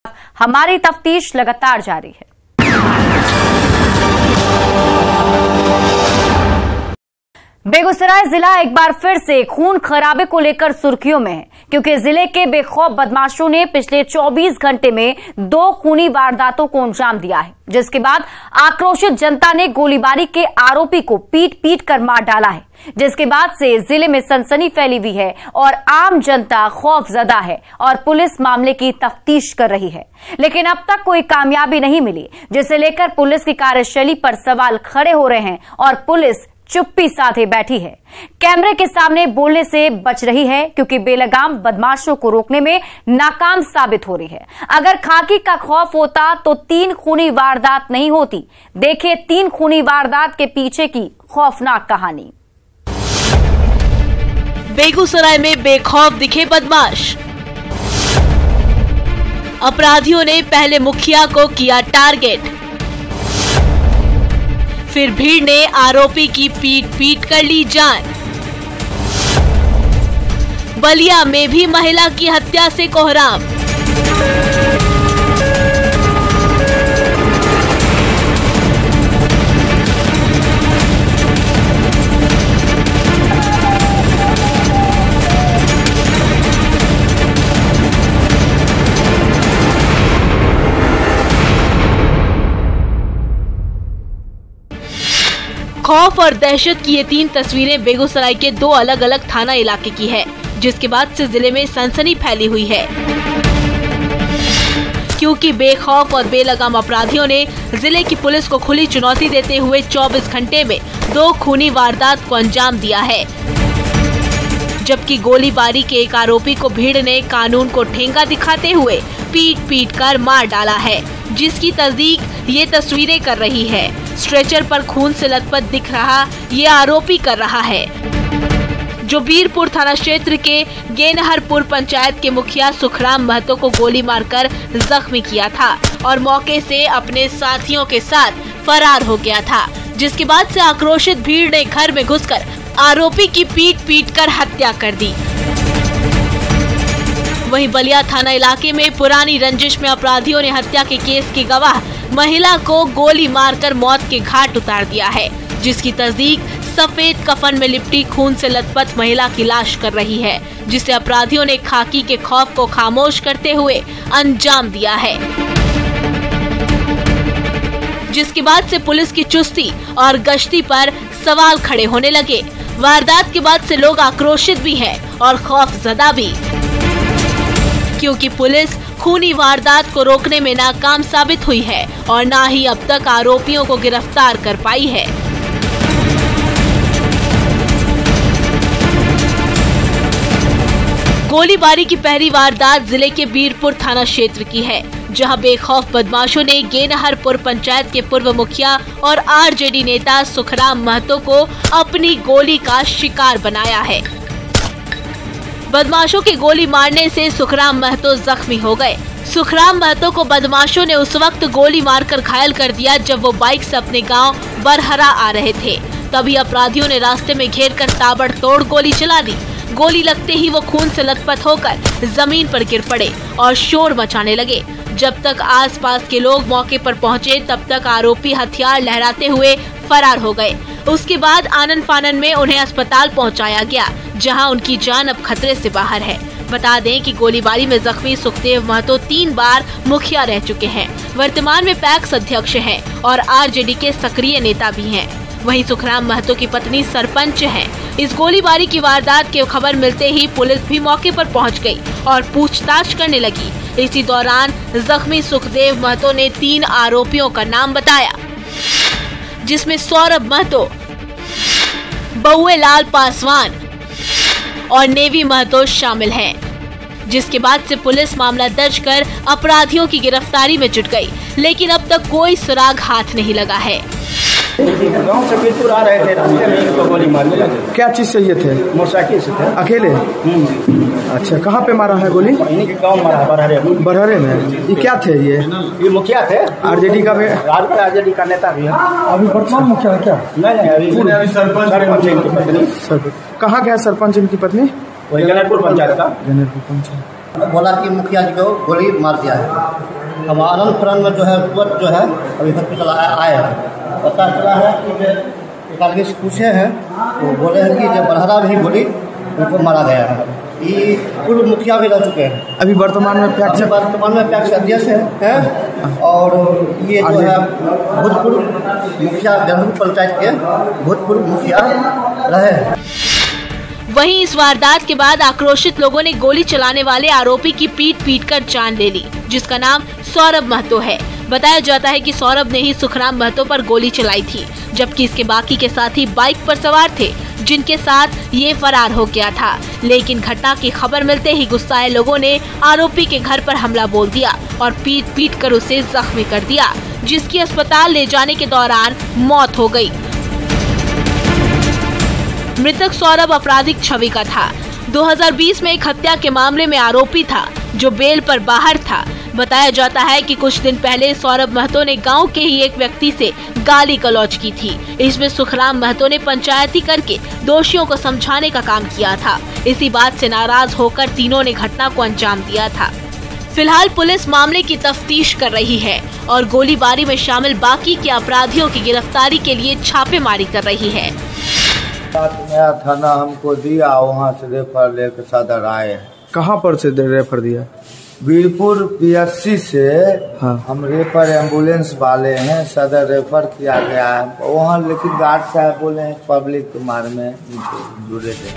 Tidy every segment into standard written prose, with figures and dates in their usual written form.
हमारी तफ्तीश लगातार जारी है। बेगूसराय जिला एक बार फिर से खून खराबे को लेकर सुर्खियों में है, क्योंकि जिले के बेखौफ बदमाशों ने पिछले 24 घंटे में 2 खूनी वारदातों को अंजाम दिया है, जिसके बाद आक्रोशित जनता ने गोलीबारी के आरोपी को पीट पीट कर मार डाला है, जिसके बाद से जिले में सनसनी फैली हुई है और आम जनता खौफजदा है और पुलिस मामले की तफ्तीश कर रही है। लेकिन अब तक कोई कामयाबी नहीं मिली, जिसे लेकर पुलिस की कार्यशैली पर सवाल खड़े हो रहे हैं और पुलिस चुप्पी साधे बैठी है, कैमरे के सामने बोलने से बच रही है, क्योंकि बेलगाम बदमाशों को रोकने में नाकाम साबित हो रही है। अगर खाकी का खौफ होता तो 3 खूनी वारदात नहीं होती। देखिए 3 खूनी वारदात के पीछे की खौफनाक कहानी। बेगूसराय में बेखौफ दिखे बदमाश। अपराधियों ने पहले मुखिया को किया टारगेट, फिर भीड़ ने आरोपी की पीट पीट कर ली जान। बलिया में भी महिला की हत्या से कोहराम। खौफ और दहशत की ये 3 तस्वीरें बेगूसराय के 2 अलग अलग थाना इलाके की है, जिसके बाद से जिले में सनसनी फैली हुई है, क्योंकि बेखौफ और बेलगाम अपराधियों ने जिले की पुलिस को खुली चुनौती देते हुए 24 घंटे में 2 खूनी वारदात को अंजाम दिया है। जबकि गोलीबारी के एक आरोपी को भीड़ ने कानून को ठेंगा दिखाते हुए पीट पीट कर मार डाला है, जिसकी तस्दीक ये तस्वीरें कर रही है। स्ट्रेचर पर खून से लथपथ दिख रहा ये आरोपी कर रहा है, जो बीरपुर थाना क्षेत्र के गेनहरपुर पंचायत के मुखिया सुखराम महतो को गोली मारकर जख्मी किया था और मौके से अपने साथियों के साथ फरार हो गया था, जिसके बाद से आक्रोशित भीड़ ने घर में घुसकर आरोपी की पीट पीट कर हत्या कर दी। वहीं बलिया थाना इलाके में पुरानी रंजिश में अपराधियों ने हत्या के केस की गवाह महिला को गोली मारकर मौत के घाट उतार दिया है, जिसकी तस्दीक सफेद कफन में लिपटी खून से लथपथ महिला की लाश कर रही है, जिसे अपराधियों ने खाकी के खौफ को खामोश करते हुए अंजाम दिया है, जिसके बाद से पुलिस की चुस्ती और गश्ती पर सवाल खड़े होने लगे। वारदात के बाद से लोग आक्रोशित भी हैं और खौफजदा भी, क्योंकि पुलिस खूनी वारदात को रोकने में नाकाम साबित हुई है और ना ही अब तक आरोपियों को गिरफ्तार कर पाई है। गोलीबारी की पहली वारदात जिले के बीरपुर थाना क्षेत्र की है, जहां बेखौफ बदमाशों ने गेनहरपुर पंचायत के पूर्व मुखिया और आरजेडी नेता सुखराम महतो को अपनी गोली का शिकार बनाया है। बदमाशों के गोली मारने से सुखराम महतो जख्मी हो गए। सुखराम महतो को बदमाशों ने उस वक्त गोली मारकर घायल कर दिया जब वो बाइक से अपने गांव बरहरा आ रहे थे। तभी अपराधियों ने रास्ते में घेर कर ताबड़तोड़ गोली चला दी। गोली लगते ही वो खून से लथपथ होकर जमीन पर गिर पड़े और शोर मचाने लगे। जब तक आसपास के लोग मौके पर पहुंचे तब तक आरोपी हथियार लहराते हुए फरार हो गए। उसके बाद आनन फानन में उन्हें अस्पताल पहुंचाया गया, जहां उनकी जान अब खतरे से बाहर है। बता दें कि गोलीबारी में जख्मी सुखदेव महतो 3 बार मुखिया रह चुके हैं। वर्तमान में पैक्स अध्यक्ष हैं और आरजेडी के सक्रिय नेता भी हैं। वहीं सुखराम महतो की पत्नी सरपंच हैं। इस गोलीबारी की वारदात की खबर मिलते ही पुलिस भी मौके पर पहुंच गई और पूछताछ करने लगी। इसी दौरान जख्मी सुखदेव महतो ने 3 आरोपियों का नाम बताया, जिसमें सौरभ महतो, बउए लाल पासवान और नेवी महतो शामिल हैं। जिसके बाद से पुलिस मामला दर्ज कर अपराधियों की गिरफ्तारी में जुट गई, लेकिन अब तक कोई सुराग हाथ नहीं लगा है। गांव से बीरपुर आ रहे थे, रास्ते में इनको गोली मारने लगे। क्या चीज से ये थे? मोटरसाइकिल से थे। अकेले? अच्छा, कहाँ पे मारा है गोली? इन्हीं के गांव मारा, बरहरे। बरहरे में? ये क्या थे? ये मुखिया थे आरजेडी का। आरजेडी का नेता भी है। अभी वर्तमान मुखिया है क्या? नहीं, अभी सरपंच इनकी पत्नी। कहाँ गया सरपंच इनकी पत्नी? वही गेनहरपुर पंचायत का। गेनहरपुर पंचायत। बोला कि मुखिया जी को गोली मार दिया है। हम आनंद फरन में जो है तुरंत जो है अभी हॉस्पिटल आए हैं। पता चला है कि एक आदमी से पूछे हैं तो बोले हैं कि जब बरहरा भी गोली उनको मारा गया है। ये पूर्व मुखिया भी रह चुके हैं। अभी वर्तमान में पैक्स अध्यक्ष है और ये जो है भूतपूर्व मुखिया गंगपुर पंचायत के भूतपूर्व मुखिया रहे हैं। वहीं इस वारदात के बाद आक्रोशित लोगों ने गोली चलाने वाले आरोपी की पीट कर जान ले ली, जिसका नाम सौरभ महतो है। बताया जाता है कि सौरभ ने ही सुखराम महतो पर गोली चलाई थी, जबकि इसके बाकी के साथी बाइक पर सवार थे, जिनके साथ ये फरार हो गया था। लेकिन घटना की खबर मिलते ही गुस्साए लोगों ने आरोपी के घर पर हमला बोल दिया और पीट कर उसे जख्मी कर दिया, जिसकी अस्पताल ले जाने के दौरान मौत हो गई। मृतक सौरभ आपराधिक छवि का था। 2020 में एक हत्या के मामले में आरोपी था, जो बेल पर बाहर था। बताया जाता है कि कुछ दिन पहले सौरभ महतो ने गांव के ही एक व्यक्ति से गाली गलौज की थी। इसमें सुखराम महतो ने पंचायती करके दोषियों को समझाने का काम किया था। इसी बात से नाराज होकर तीनों ने घटना को अंजाम दिया था। फिलहाल पुलिस मामले की तफ्तीश कर रही है और गोलीबारी में शामिल बाकी के अपराधियों की गिरफ्तारी के लिए छापेमारी कर रही है। नया थाना हमको दिया, वहाँ से रेफर लेकर सदर आए। कहाँ पर से रेफर दिया? वीरपुर PSC से। हाँ। हम रेफर एम्बुलेंस वाले हैं, सदर रेफर किया गया है वहाँ, लेकिन गार्ड साहब बोले हैं पब्लिक के मार में जुड़े थे।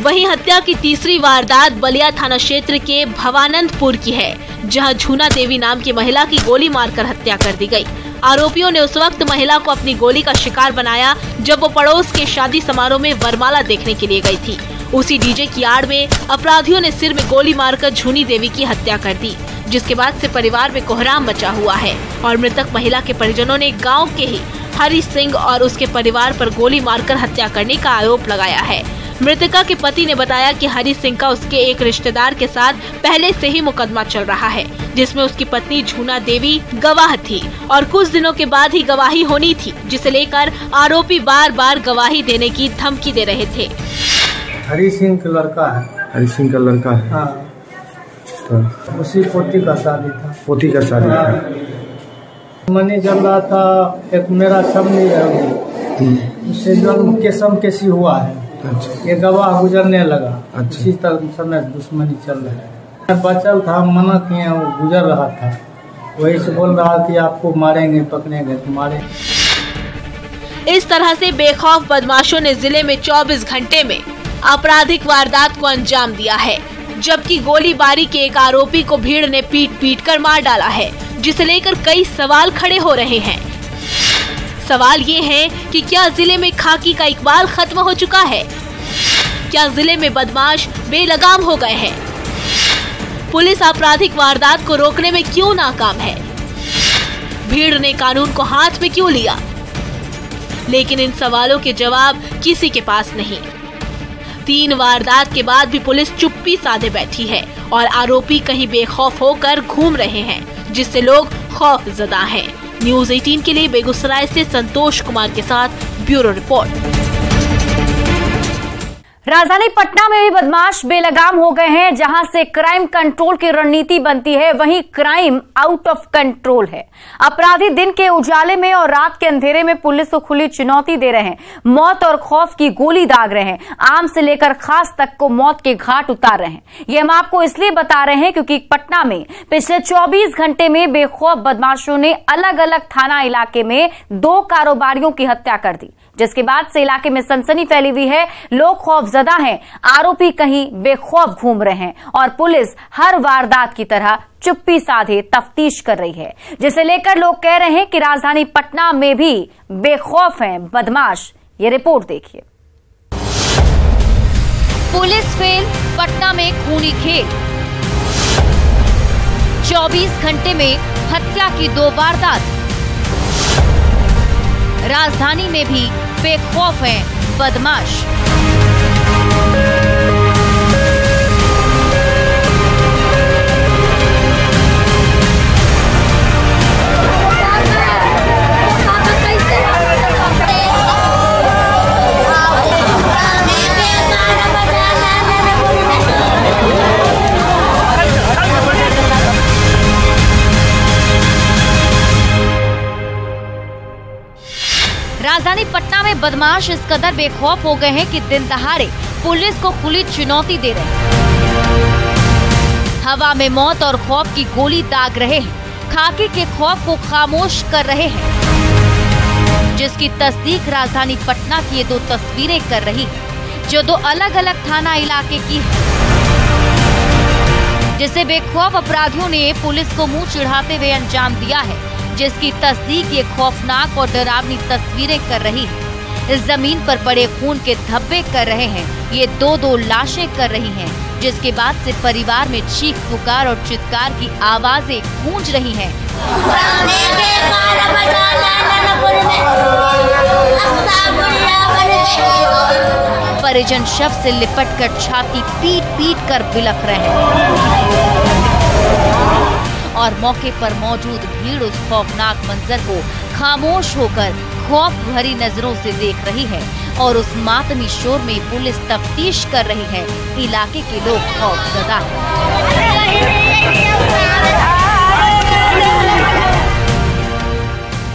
वहीं हत्या की तीसरी वारदात बलिया थाना क्षेत्र के भवानंदपुर की है, जहां झूना देवी नाम की महिला की गोली मारकर हत्या कर दी गई। आरोपियों ने उस वक्त महिला को अपनी गोली का शिकार बनाया जब वो पड़ोस के शादी समारोह में वरमाला देखने के लिए गई थी। उसी डीजे की आड़ में अपराधियों ने सिर में गोली मारकर झूनी देवी की हत्या कर दी, जिसके बाद से परिवार में कोहराम मचा हुआ है और मृतक महिला के परिजनों ने गाँव के ही हरि सिंह और उसके परिवार पर गोली मारकर हत्या करने का आरोप लगाया है। मृतका के पति ने बताया कि हरि सिंह का उसके एक रिश्तेदार के साथ पहले से ही मुकदमा चल रहा है, जिसमें उसकी पत्नी झूना देवी गवाह थी और कुछ दिनों के बाद ही गवाही होनी थी, जिसे लेकर आरोपी बार बार गवाही देने की धमकी दे रहे थे। हरि सिंह का लड़का है। हरि सिंह का लड़का है। हाँ। तो उसी पोती का शादी था। पोती का शादी था। मनी चल रहा था, एक मेरा सबनी उससे जन्म केसम केसी हुआ है। अच्छा। ये गवाह गुजरने लगा। अच्छा। इसी तरह समय दुश्मनी चल रहा है। बचल था, मना किए, वो गुजर रहा था, वही से बोल रहा कि आपको मारेंगे, पकड़ेंगे तो मारे। इस तरह से बेखौफ बदमाशों ने जिले में 24 घंटे में आपराधिक वारदात को अंजाम दिया है, जबकि गोलीबारी के एक आरोपी को भीड़ ने पीट कर मार डाला है, जिसे लेकर कई सवाल खड़े हो रहे हैं। सवाल ये है कि क्या जिले में खाकी का इकबाल खत्म हो चुका है? क्या जिले में बदमाश बेलगाम हो गए हैं? पुलिस आपराधिक वारदात को रोकने में क्यों नाकाम है? भीड़ ने कानून को हाथ में क्यों लिया? लेकिन इन सवालों के जवाब किसी के पास नहीं। 3 वारदात के बाद भी पुलिस चुप्पी साधे बैठी है और आरोपी कहीं बेखौफ होकर घूम रहे हैं, जिससे लोग खौफजदा हैं। न्यूज़ 18 के लिए बेगूसराय से संतोष कुमार के साथ ब्यूरो रिपोर्ट। राजधानी पटना में भी बदमाश बेलगाम हो गए हैं। जहां से क्राइम कंट्रोल की रणनीति बनती है, वहीं क्राइम आउट ऑफ कंट्रोल है। अपराधी दिन के उजाले में और रात के अंधेरे में पुलिस को खुली चुनौती दे रहे हैं, मौत और खौफ की गोली दाग रहे हैं, आम से लेकर खास तक को मौत के घाट उतार रहे हैं। ये हम आपको इसलिए बता रहे हैं क्योंकि पटना में पिछले 24 घंटे में बेखौफ बदमाशों ने अलग अलग थाना इलाके में 2 कारोबारियों की हत्या कर दी, जिसके बाद से इलाके में सनसनी फैली हुई है। लोग खौफजदा हैं, आरोपी कहीं बेखौफ घूम रहे हैं और पुलिस हर वारदात की तरह चुप्पी साधे तफ्तीश कर रही है, जिसे लेकर लोग कह रहे हैं कि राजधानी पटना में भी बेखौफ हैं बदमाश। ये रिपोर्ट देखिए। पुलिस फेल, पटना में खूनी खेल। 24 घंटे में हत्या की 2 वारदात। राजधानी में भी बेखौफ हैं बदमाश। राजधानी पटना में बदमाश इस कदर बेखौफ हो गए हैं कि दिन दहाड़े पुलिस को खुली चुनौती दे रहे हैं। हवा में मौत और खौफ की गोली दाग रहे हैं, खाकी के खौफ को खामोश कर रहे हैं, जिसकी तस्दीक राजधानी पटना की ये दो तस्वीरें कर रही है, जो दो अलग अलग थाना इलाके की है, जिसे बेखौफ अपराधियों ने पुलिस को मुंह चिढ़ाते हुए अंजाम दिया है, जिसकी तस्दीक ये खौफनाक और डरावनी तस्वीरें कर रही है। इस जमीन पर पड़े खून के धब्बे कर रहे हैं, ये दो लाशें कर रही हैं, जिसके बाद से परिवार में चीख पुकार और चित्कार की आवाजें गूंज रही हैं। परिजन शव से लिपटकर छाती पीट कर बिलख रहे हैं और मौके पर मौजूद भीड़ उस खौफनाक मंजर को खामोश होकर खौफ भरी नजरों से देख रही है और उस मातमी शोर में पुलिस तफ्तीश कर रही है। इलाके के लोग खौफजदा हैं।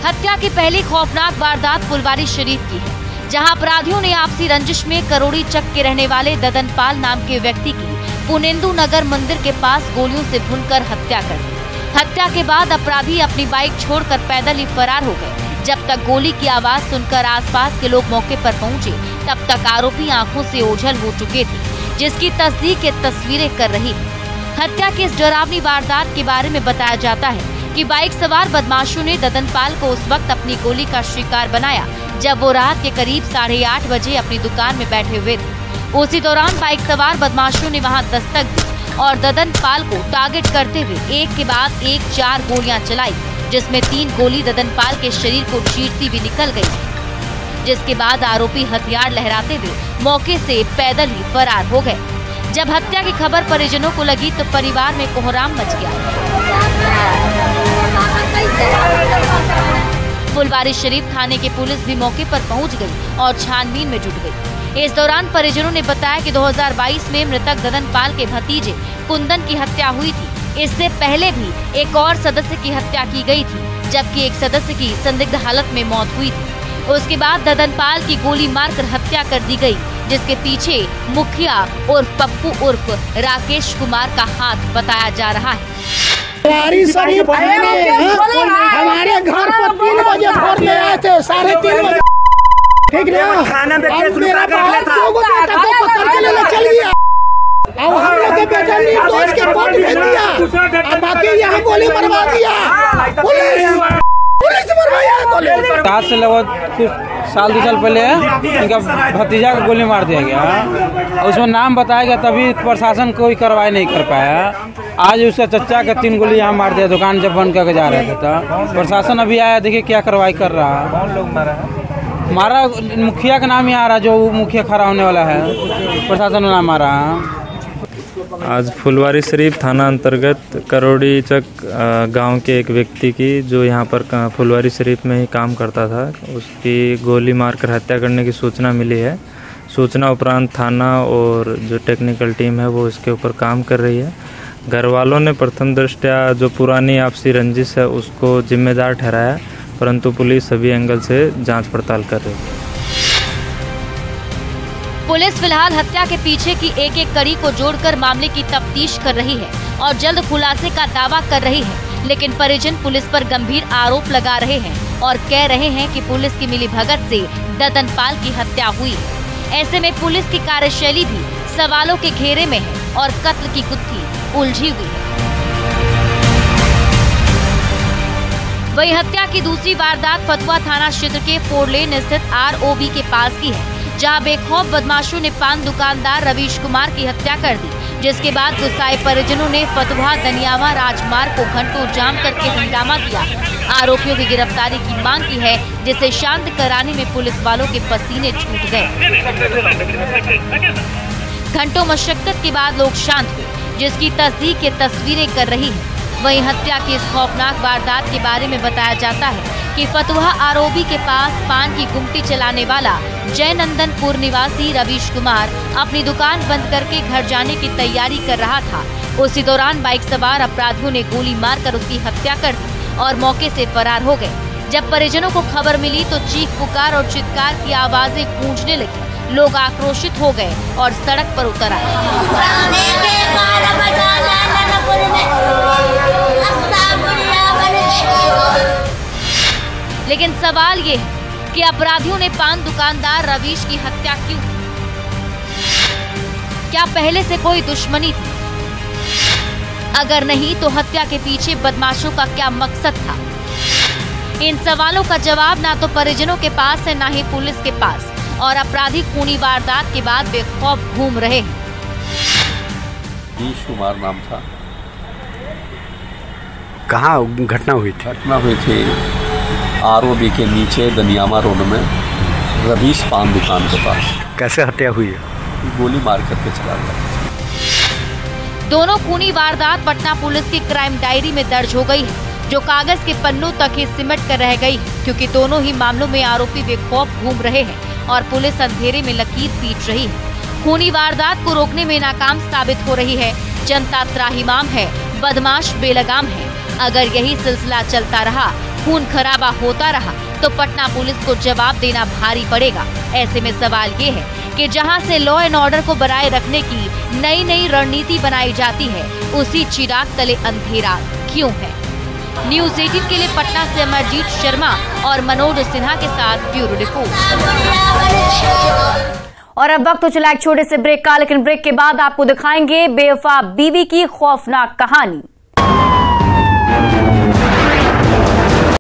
हत्या की पहली खौफनाक वारदात फुलवारी शरीफ की है, जहां अपराधियों ने आपसी रंजिश में करोड़ी चक के रहने वाले ददनपाल नाम के व्यक्ति की पुनेंदु नगर मंदिर के पास गोलियों से भूनकर हत्या कर दी। हत्या के बाद अपराधी अपनी बाइक छोड़कर पैदल ही फरार हो गए। जब तक गोली की आवाज सुनकर आसपास के लोग मौके पर पहुंचे, तब तक आरोपी आंखों से ओझल हो चुके थे, जिसकी तस्दीक ये तस्वीरें कर रही है। हत्या की इस डरावनी वारदात के बारे में बताया जाता है कि बाइक सवार बदमाशों ने ददनपाल को उस वक्त अपनी गोली का शिकार बनाया जब वो रात के करीब 8:30 बजे अपनी दुकान में बैठे हुए थे। उसी दौरान बाइक सवार बदमाशों ने वहां दस्तक दी और ददनपाल को टारगेट करते हुए एक के बाद एक 4 गोलियां चलाई, जिसमें 3 गोली ददनपाल के शरीर को चीरती हुई निकल गई, जिसके बाद आरोपी हथियार लहराते हुए मौके से पैदल ही फरार हो गए। जब हत्या की खबर परिजनों को लगी तो परिवार में कोहराम मच गया। फुलवारी शरीफ थाने की पुलिस भी मौके पर पहुंच गई और छानबीन में जुट गई। इस दौरान परिजनों ने बताया कि 2022 में मृतक ददनपाल के भतीजे कुंदन की हत्या हुई थी। इससे पहले भी एक और सदस्य की हत्या की गई थी, जबकि एक सदस्य की संदिग्ध हालत में मौत हुई थी। उसके बाद ददनपाल की गोली मारकर हत्या कर दी गई, जिसके पीछे मुखिया उर्फ पप्पू उर्फ राकेश कुमार का हाथ बताया जा रहा है। फुलवारी शरीफ हमारे घर पर 3 बजे भोर में आए थे, 3:30 बजे, ठीक ना? खाना में केस मेरा बाहर लोगों बेटा को पकड़ के लेने चल गया और हम लोग के बेटा ने दोस्त के पोट भेज दिया और बाकी यहाँ गोली मरवा दिया। पुलिस मरवाया गोली। आज से लगभग कुछ साल 2 साल पहले इनका भतीजा का गोली मार दिया गया। उसमें नाम बताया गया, तभी प्रशासन कोई कार्रवाई नहीं कर पाया। आज उसका चच्चा का 3 गोली यहाँ मार दिया, दुकान जब बंद करके जा रहे थे। तो प्रशासन अभी आया, देखिए क्या कार्रवाई कर रहा है। कौन लोग मारा है? मारा मुखिया का नाम ही आ रहा, जो मुखिया खड़ा होने वाला है, प्रशासन ने नाम मारा। आज फुलवारी शरीफ थाना अंतर्गत करोड़ी चक गांव के एक व्यक्ति की, जो यहाँ पर फुलवारी शरीफ में ही काम करता था, उसकी गोली मारकर हत्या करने की सूचना मिली है। सूचना उपरांत थाना और जो टेक्निकल टीम है वो इसके ऊपर काम कर रही है। घर वालों ने प्रथम दृष्टया जो पुरानी आपसी रंजिश है उसको जिम्मेदार ठहराया, परंतु पुलिस सभी एंगल से जांच पड़ताल कर रही है। पुलिस फिलहाल हत्या के पीछे की एक कड़ी को जोड़कर मामले की तफ्तीश कर रही है और जल्द खुलासे का दावा कर रही है, लेकिन परिजन पुलिस पर गंभीर आरोप लगा रहे हैं और कह रहे हैं कि पुलिस की मिलीभगत से ददनपाल की हत्या हुई है। ऐसे में पुलिस की कार्यशैली भी सवालों के घेरे में है और कत्ल की गुत्थी उलझी हुई है। वहीं हत्या की दूसरी वारदात फतुहा थाना क्षेत्र के 4 लेन स्थित ROB के पास की है, जहां बेखौफ बदमाशों ने पान दुकानदार रवीश कुमार की हत्या कर दी, जिसके बाद गुस्साए परिजनों ने फतुहा दनियावा राजमार्ग को घंटों जाम करके हंगामा किया। आरोपियों की गिरफ्तारी की मांग की है, जिसे शांत कराने में पुलिस वालों के पसीने छूट गए। घंटों मशक्कत के बाद लोग शांत हुए, जिसकी तस्दीक ये तस्वीरें कर रही है। वहीं हत्या की इस खौफनाक वारदात के बारे में बताया जाता है कि फतुहा ROB के पास पान की गुमटी चलाने वाला जयनंदनपुर निवासी रवीश कुमार अपनी दुकान बंद करके घर जाने की तैयारी कर रहा था। उसी दौरान बाइक सवार अपराधियों ने गोली मारकर उसकी हत्या कर दी और मौके से फरार हो गए। जब परिजनों को खबर मिली तो चीख पुकार और चित्कार की आवाजें गूंजने लगी। लोग आक्रोशित हो गए और सड़क पर उतर आए। लेकिन सवाल ये है कि अपराधियों ने पान दुकानदार रवीश की हत्या क्यों? क्या पहले से कोई दुश्मनी थी? अगर नहीं तो हत्या के पीछे बदमाशों का क्या मकसद था? इन सवालों का जवाब ना तो परिजनों के पास है, ना ही पुलिस के पास, और अपराधी खूनी वारदात के बाद बेखौफ घूम रहे हैं। रवीश कुमार नाम था। कहाँ घटना हुई थी? घटना हुई थी ROB के नीचे दनियामा रोड में, रवीश पान दुकान के पास। कैसे हत्या हुई है? गोली मार करके चला गया। दोनों खूनी वारदात पटना पुलिस की क्राइम डायरी में दर्ज हो गई है, जो कागज के पन्नों तक ही सिमट कर रह गई, क्योंकि दोनों ही मामलों में आरोपी बेखौफ घूम रहे हैं और पुलिस अंधेरे में लकीर पीट रही है। खूनी वारदात को रोकने में नाकाम साबित हो रही है। जनता त्राहिमाम है, बदमाश बेलगाम है। अगर यही सिलसिला चलता रहा, खून खराबा होता रहा, तो पटना पुलिस को जवाब देना भारी पड़ेगा। ऐसे में सवाल ये है कि जहां से लॉ एंड ऑर्डर को बनाए रखने की नई नई रणनीति बनाई जाती है, उसी चिराग तले अंधेरा क्यों है? न्यूज़ 18 के लिए पटना से अमरजीत शर्मा और मनोज सिन्हा के साथ ब्यूरो रिपोर्ट। और अब वक्त तो चला एक छोटे से ब्रेक का, लेकिन ब्रेक के बाद आपको दिखाएंगे बेवफा बीवी की खौफनाक कहानी।